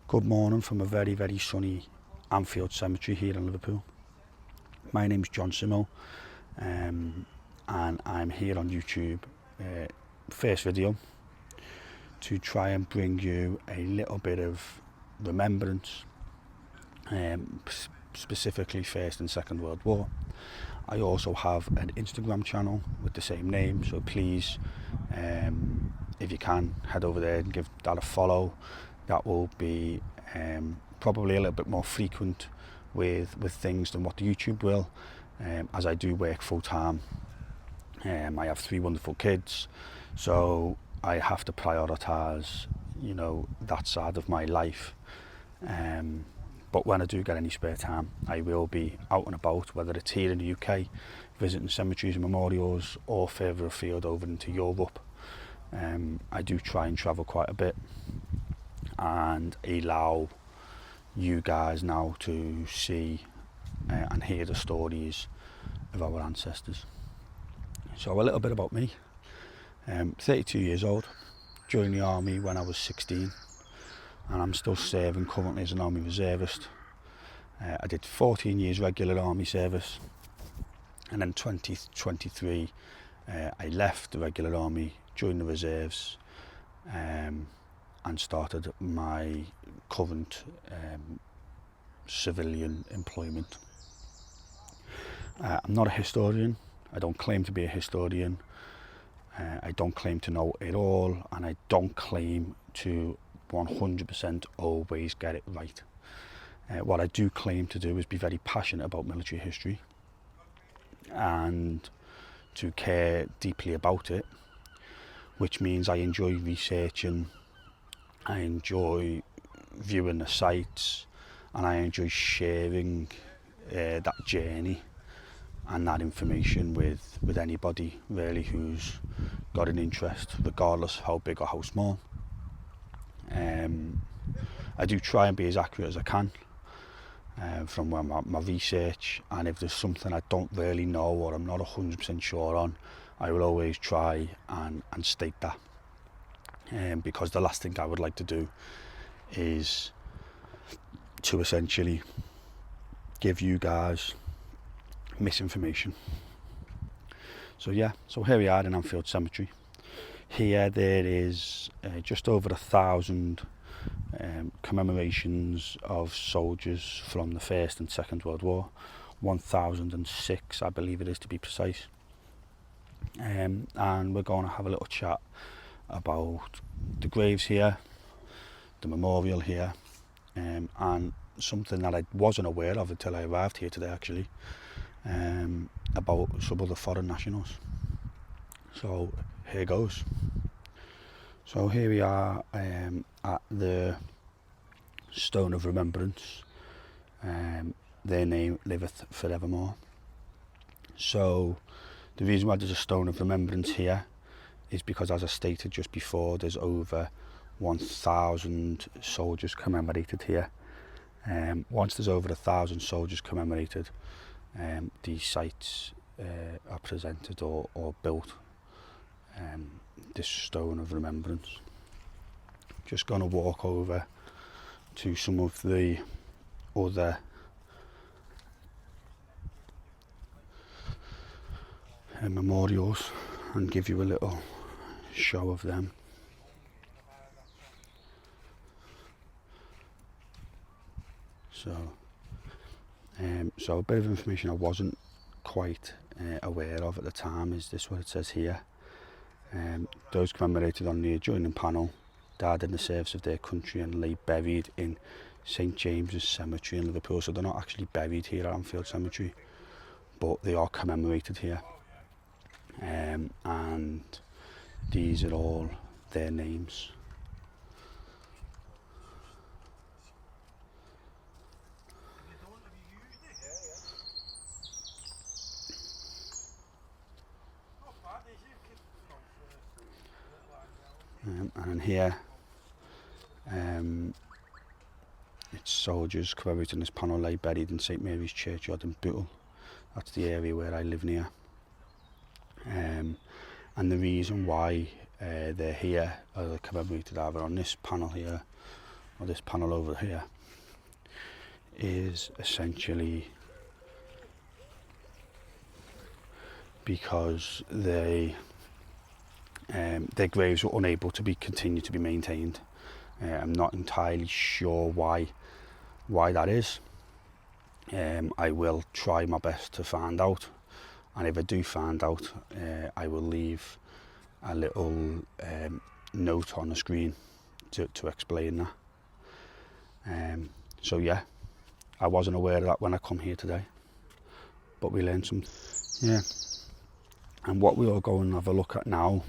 Good morning from a very, very sunny Anfield Cemetery here in Liverpool. My name's John Simo, and I'm here on YouTube, first video, to try and bring you a little bit of remembrance, specifically First and Second World War. I also have an Instagram channel with the same name, so please, if you can, head over there and give that a follow. That will be probably a little bit more frequent with things than what the YouTube will, as I do work full time. I have 3 wonderful kids, so I have to prioritise, that side of my life. But when I do get any spare time, I will be out and about, whether it's here in the UK, visiting cemeteries and memorials, or further afield over into Europe. I do try and travel quite a bit and allow you guys now to see and hear the stories of our ancestors. So a little bit about me. 32 years old, joined the army when I was 16, and I'm still serving currently as an army reservist. I did 14 years regular army service, and then 2023 I left the regular army, joined the reserves, and started my current civilian employment. I'm not a historian. I don't claim to be a historian. I don't claim to know it all, and I don't claim to 100% always get it right. What I do claim to do is be very passionate about military history and to care deeply about it, which means I enjoy researching, I enjoy viewing the sites, and I enjoy sharing that journey and that information with anybody really who's got an interest, regardless how big or how small. I do try and be as accurate as I can from my research, and if there's something I don't really know or I'm not 100% sure on, I will always try and state that. Because the last thing I would like to do is to essentially give you guys misinformation. So here we are in Anfield Cemetery. Here there is just over 1,000 commemorations of soldiers from the First and Second World War, 1,006 I believe it is, to be precise. And we're going to have a little chat about the graves here, the memorial here, and something that I wasn't aware of until I arrived here today actually, about some other foreign nationals. So here goes. So here we are at the Stone of Remembrance. Their name liveth forevermore. So the reason why there's a Stone of Remembrance here is because, as I stated just before, there's over 1,000 soldiers commemorated here. Once there's over 1,000 soldiers commemorated, these sites are presented or built this Stone of Remembrance. Just going to walk over to some of the other memorials and give you a little show of them. So a bit of information I wasn't quite aware of at the time is this, what it says here. Those commemorated on the adjoining panel died in the service of their country and lay buried in St James's Cemetery in Liverpool. So they're not actually buried here at Anfield Cemetery, but they are commemorated here. And these are all their names. And in here, it's soldiers commemorating this panel lay buried in St Mary's Churchyard in Bootle. That's the area where I live near. And the reason why they're here, are commemorated either on this panel here or this panel over here, is essentially because their graves were unable to continue to be maintained. I'm not entirely sure why that is. I will try my best to find out, and if I do find out, I will leave a little note on the screen to explain that. So yeah, I wasn't aware of that when I come here today, but we learned something. Yeah, and what we are going to have a look at now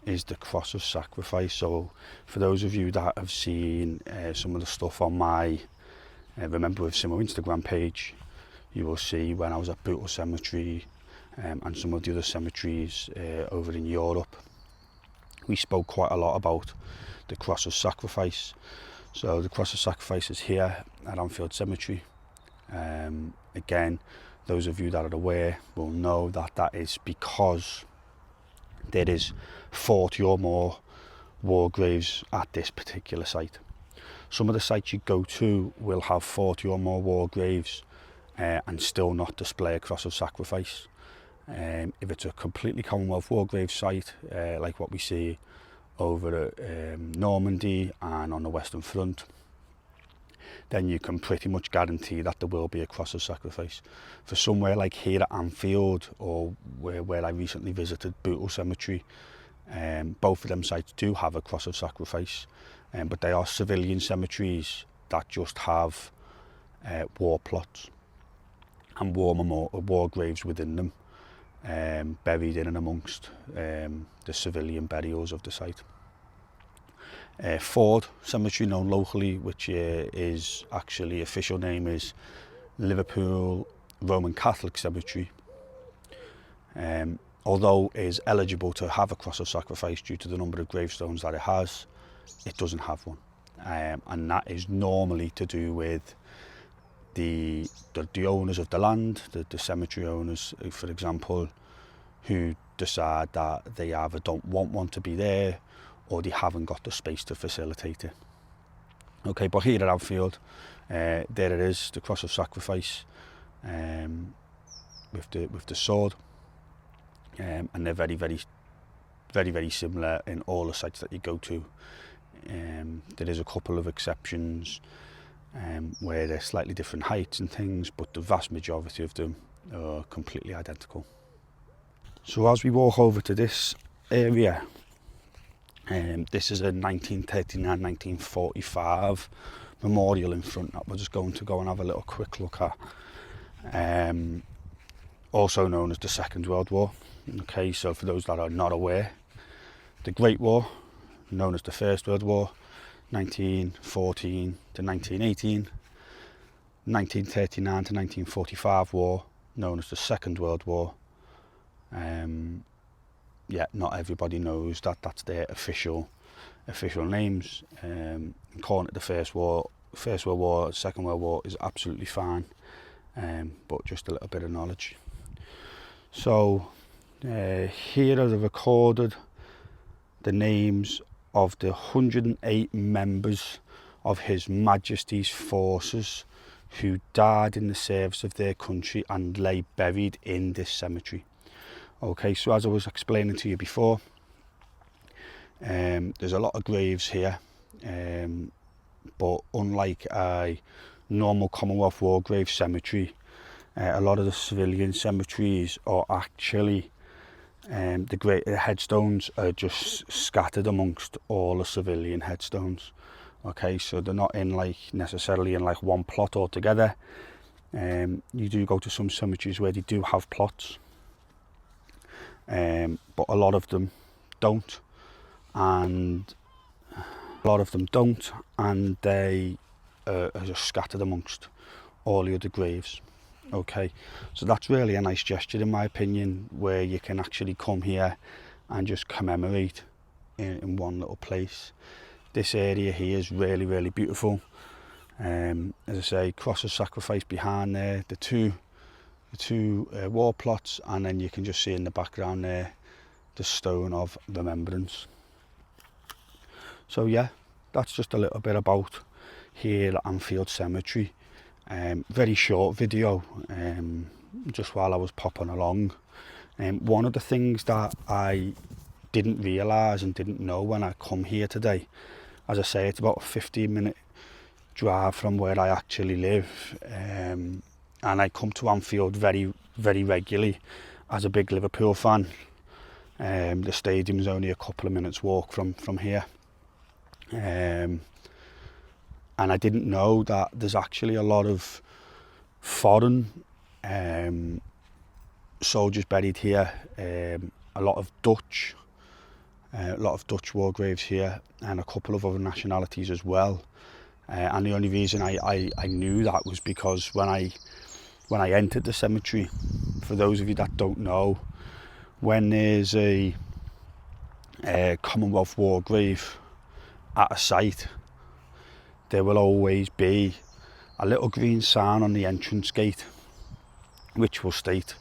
is the cross of sacrifice. So for those of you that have seen some of the stuff on my Remember with Simo Instagram page, you will see when I was at Bootle Cemetery and some of the other cemeteries over in Europe, we spoke quite a lot about the cross of sacrifice. So the cross of sacrifice is here at Anfield Cemetery. Again, those of you that are aware will know that that is because there is 40 or more war graves at this particular site. Some of the sites you go to will have 40 or more war graves and still not display a cross of sacrifice. If it's a completely Commonwealth war grave site, like what we see over at Normandy and on the Western Front, then you can pretty much guarantee that there will be a cross of sacrifice. For somewhere like here at Anfield, or where I recently visited Bootle Cemetery, both of them sites do have a cross of sacrifice, but they are civilian cemeteries that just have war plots and war graves within them, buried in and amongst the civilian burials of the site. Ford Cemetery, known locally, which is actually official name is Liverpool Roman Catholic Cemetery, although is eligible to have a cross of sacrifice due to the number of gravestones that it has, it doesn't have one, and that is normally to do with the owners of the land, the cemetery owners, for example, who decide that they either don't want one to be there or they haven't got the space to facilitate it. Okay, but here at Anfield, there it is, the cross of sacrifice, with the sword, and they're very similar in all the sites that you go to. There is a couple of exceptions where they're slightly different heights and things, but the vast majority of them are completely identical. So as we walk over to this area, this is a 1939-1945 memorial in front that we're just going to go and have a little quick look at. Also known as the Second World War. Okay, so for those that are not aware, the Great War, known as the First World War, 1914 to 1918, 1939 to 1945 war, known as the Second World War. Yeah, not everybody knows that that's their official names. Calling it the First World War, Second World War is absolutely fine, but just a little bit of knowledge. So here are recorded the names of the 108 members of His Majesty's forces who died in the service of their country and lay buried in this cemetery. Okay, so as I was explaining to you before, there's a lot of graves here, but unlike a normal Commonwealth War grave cemetery, a lot of the civilian cemeteries are actually, the headstones are just scattered amongst all the civilian headstones. Okay, so they're not necessarily in one plot altogether. You do go to some cemeteries where they do have plots, but a lot of them don't, and they are just scattered amongst all the other graves. Okay, so that's really a nice gesture in my opinion, where you can actually come here and just commemorate in one little place. This area here is really beautiful. As I say, cross of sacrifice behind there, the two war plots, and then you can just see in the background there the stone of remembrance. So yeah, that's just a little bit about here at Anfield Cemetery. Very short video, just while I was popping along. One of the things that I didn't realise and didn't know when I come here today, as I say, it's about a 15-minute drive from where I actually live, and I come to Anfield very, very regularly as a big Liverpool fan. The stadium's only a couple of minutes walk from here, and I didn't know that there's actually a lot of foreign soldiers buried here, a lot of Dutch war graves here, and a couple of other nationalities as well. And the only reason I knew that was because when I entered the cemetery, for those of you that don't know, when there's a Commonwealth War grave at a site, there will always be a little green sign on the entrance gate which will state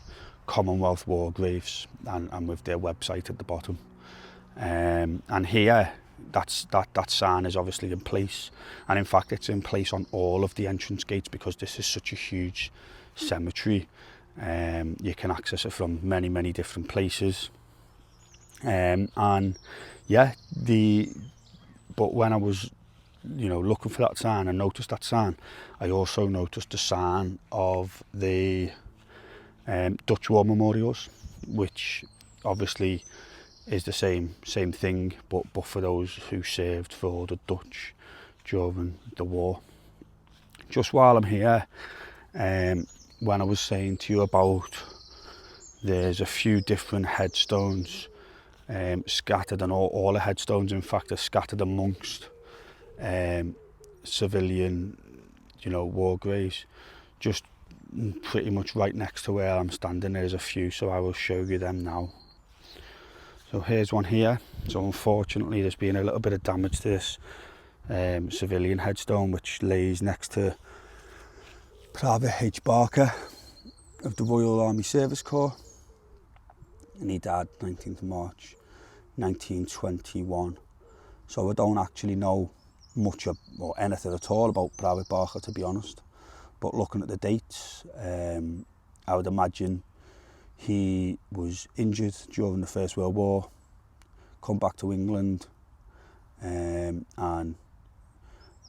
Commonwealth War graves, and with their website at the bottom. And here, that sign is obviously in place, and in fact it's in place on all of the entrance gates because this is such a huge cemetery. You can access it from many different places, and yeah, but when I was looking for that sign and noticed that sign, I also noticed the sign of the Dutch War Memorials, which obviously is the same thing, but for those who served for the Dutch during the war. Just while I'm here, when I was saying to you about there's a few different headstones scattered, and all the headstones in fact are scattered amongst civilian war graves. Just pretty much right next to where I'm standing there's a few, so I will show you them now. So here's one here. So unfortunately there's been a little bit of damage to this civilian headstone, which lays next to Private H. Barker of the Royal Army Service Corps, and he died 19th of March 1921. So I don't actually know much or anything at all about Private Barker, to be honest, but looking at the dates, I would imagine he was injured during the First World War, come back to England, and a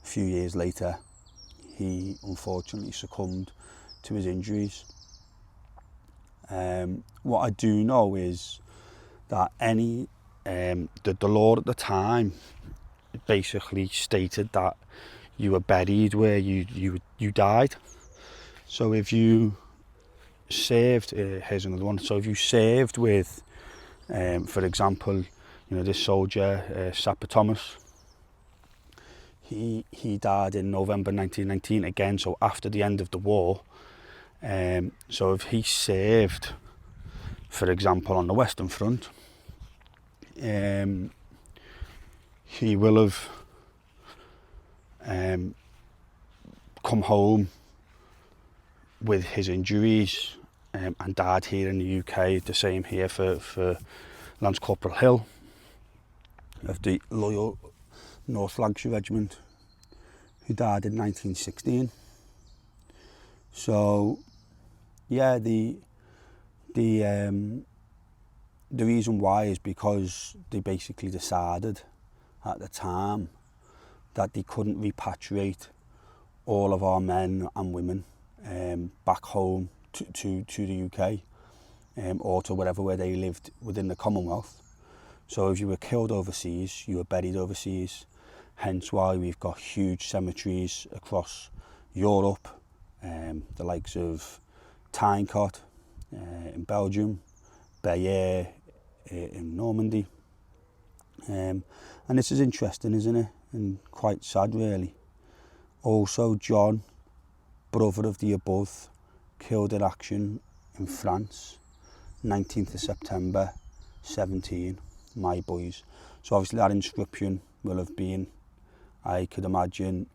few years later he unfortunately succumbed to his injuries. What I do know is that the law at the time basically stated that you were buried where you died. So if you served, here's another one. So if you served with, for example, this soldier, Sapper Thomas, he died in November 1919 again, so after the end of the war. So if he served, for example, on the Western Front, he will have come home with his injuries and died here in the UK. The same here for Lance Corporal Hill of the Loyal North Lancashire Regiment, who died in 1916. So yeah, the reason why is because they basically decided at the time that they couldn't repatriate all of our men and women back home to the UK, or to where they lived within the Commonwealth. So if you were killed overseas, you were buried overseas, hence why we've got huge cemeteries across Europe, the likes of Tynecott in Belgium, Bayeux in Normandy. And this is interesting, isn't it? And quite sad, really. Also, John, brother of the above, killed in action in France, 19th of September 17, my boys. So obviously that inscription will have been, I could imagine,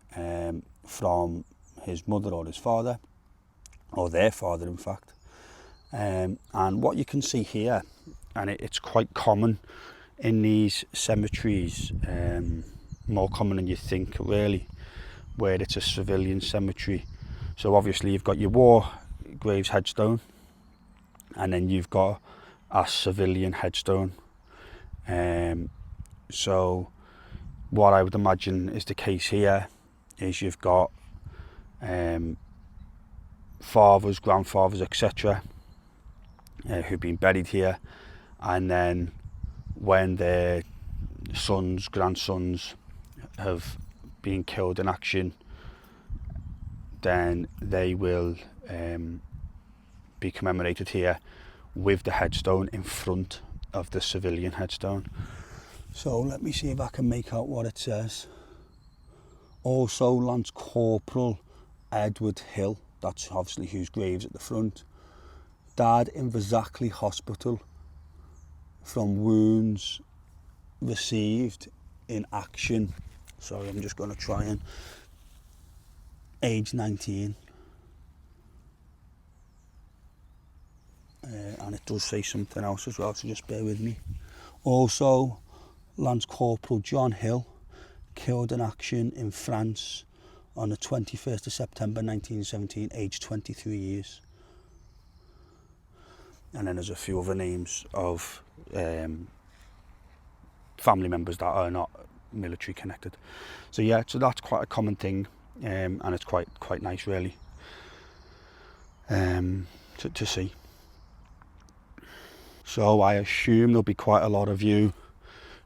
from his mother or his father, or their father in fact. And what you can see here, and it's quite common in these cemeteries, more common than you think, really, where it's a civilian cemetery. So obviously you've got your war graves headstone, and then you've got a civilian headstone. So what I would imagine is the case here is you've got fathers, grandfathers, etc. Who've been buried here, and then when their sons, grandsons have been killed in action, then they will be commemorated here with the headstone in front of the civilian headstone. So let me see if I can make out what it says. Also, Lance Corporal Edward Hill, that's obviously whose grave's at the front, died in Verzacli Hospital from wounds received in action. Sorry, I'm just going to try and age 19. And it does say something else as well, so just bear with me. Also, Lance Corporal John Hill, killed in action in France on the 21st of September 1917, aged 23 years. And then there's a few other names of family members that are not military connected. So yeah, so that's quite a common thing, and it's quite nice, really, to see. So I assume there'll be quite a lot of you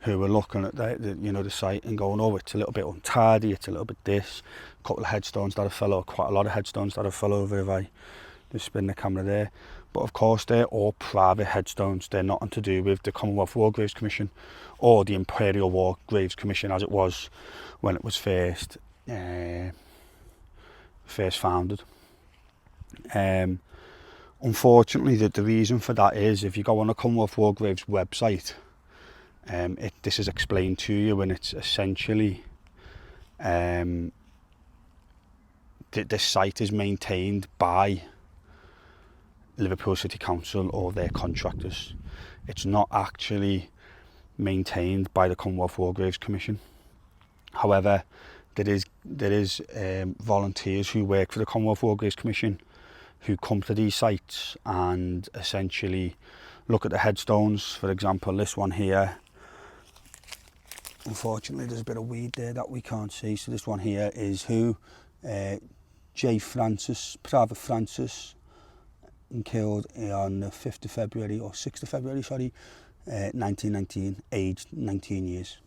who are looking at the site and going, oh, it's a little bit untidy, it's a little bit this. A couple of headstones that have fell over, quite a lot of headstones that have fell over if I just spin the camera there. But of course, they're all private headstones. They're nothing to do with the Commonwealth War Graves Commission or the Imperial War Graves Commission as it was when it was first founded. Unfortunately, the reason for that is if you go on the Commonwealth War Graves website, this is explained to you, and it's essentially this site is maintained by Liverpool City Council or their contractors. It's not actually maintained by the Commonwealth War Graves Commission. However, there is volunteers who work for the Commonwealth War Graves Commission who come to these sites and essentially look at the headstones. For example, this one here, unfortunately there's a bit of weed there that we can't see, so this one here is J. Francis, Private Francis, killed on the 5th of February, or 6th of February, sorry, 1919, aged 19 years.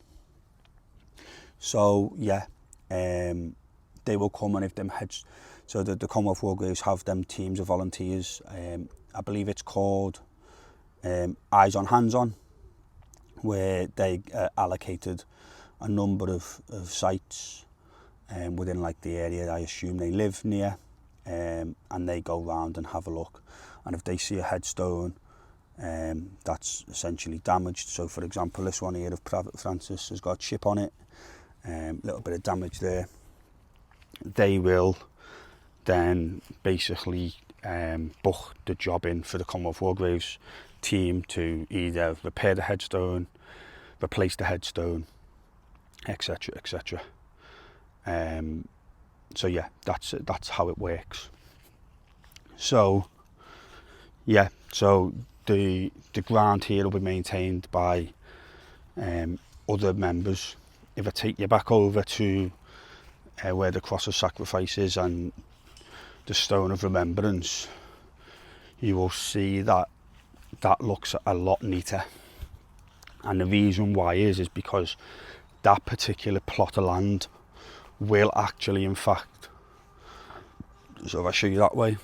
So yeah, they will come, and if them heads, so the Commonwealth War Graves have them teams of volunteers. I believe it's called Eyes on Hands On, where they allocated a number of sites within like the area I assume they live near, and they go round and have a look, and if they see a headstone that's essentially damaged, so for example this one here of Private Francis has got a chip on it, little bit of damage there, they will then basically book the job in for the Commonwealth War Graves team to either repair the headstone, replace the headstone, etc, etc. So yeah, that's how it works. So yeah, so the ground here will be maintained by other members. If I take you back over to where the Cross of Sacrifice is and the Stone of Remembrance, you will see that looks a lot neater, and the reason why is because that particular plot of land will actually, in fact, so if I show you that way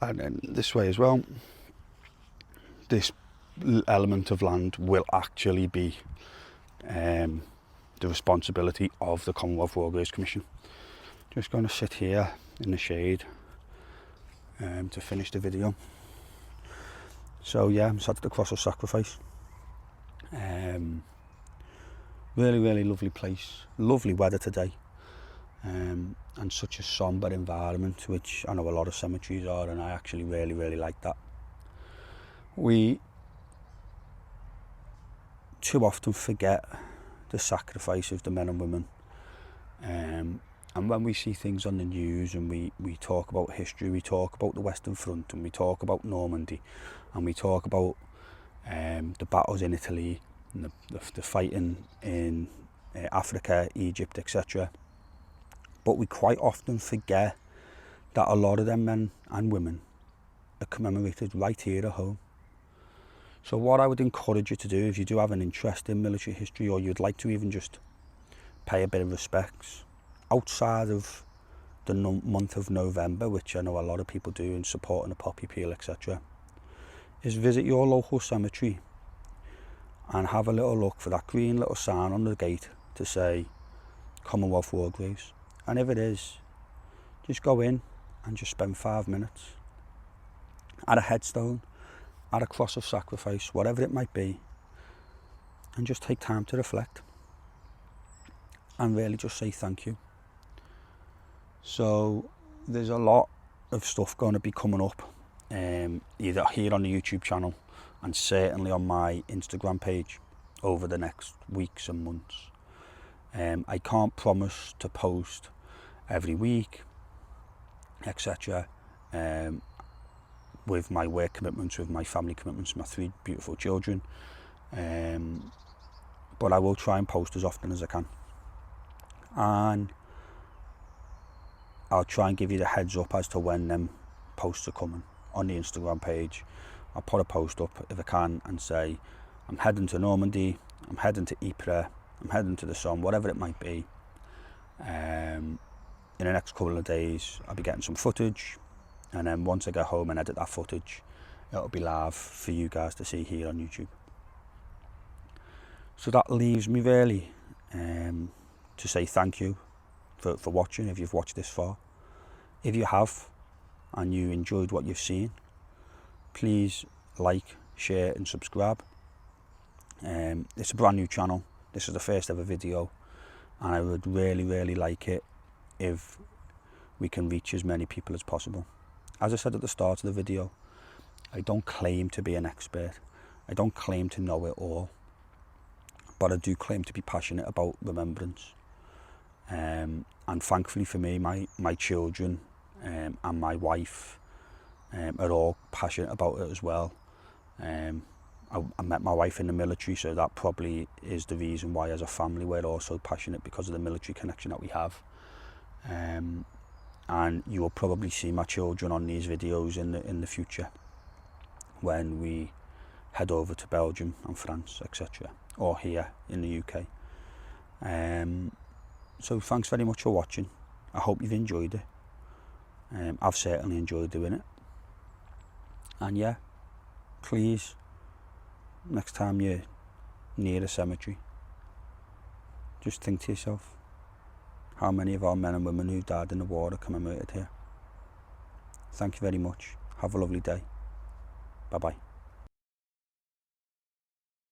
and then this way as well, this element of land will actually be the responsibility of the Commonwealth War Graves Commission. Just going to sit here in the shade to finish the video. So yeah, I'm sat at the Cross of Sacrifice. Really lovely place, lovely weather today, and such a sombre environment, which I know a lot of cemeteries are, and I actually really like that. We too often forget the sacrifice of the men and women. And when we see things on the news and we talk about history, we talk about the Western Front and we talk about Normandy and we talk about the battles in Italy and the fighting in Africa, Egypt, etc. But we quite often forget that a lot of them men and women are commemorated right here at home. So what I would encourage you to do, if you do have an interest in military history, or you'd like to even just pay a bit of respects outside of the month of November, which I know a lot of people do in supporting the poppy peel, etc., is visit your local cemetery and have a little look for that green little sign on the gate to say Commonwealth War Graves. And if it is, just go in and just spend 5 minutes at a headstone, at a cross of sacrifice, whatever it might be, and just take time to reflect and really just say thank you. So there's a lot of stuff going to be coming up, either here on the YouTube channel and certainly on my Instagram page over the next weeks and months. I can't promise to post every week, etc. With my work commitments, with my family commitments, my 3 beautiful children. But I will try and post as often as I can. And I'll try and give you the heads up as to when them posts are coming on the Instagram page. I'll put a post up if I can and say, I'm heading to Normandy, I'm heading to Ypres, I'm heading to the Somme, whatever it might be. In the next couple of days, I'll be getting some footage. And then once I get home and edit that footage, it'll be live for you guys to see here on YouTube. So that leaves me really to say thank you for watching, if you've watched this far. If you have and you enjoyed what you've seen, please like, share and subscribe. It's a brand new channel. This is the first ever video and I would really like it if we can reach as many people as possible. As I said at the start of the video, I don't claim to be an expert. I don't claim to know it all. But I do claim to be passionate about remembrance. And thankfully for me, my children and my wife are all passionate about it as well. I met my wife in the military, so that probably is the reason why as a family we're all so passionate, because of the military connection that we have. And you will probably see my children on these videos in the future when we head over to Belgium and France, etc., or here in the UK. So thanks very much for watching. I hope you've enjoyed it. I've certainly enjoyed doing it. And yeah, please, next time you're near a cemetery, just think to yourself, how many of our men and women who died in the war are commemorated here? Thank you very much. Have a lovely day. Bye bye.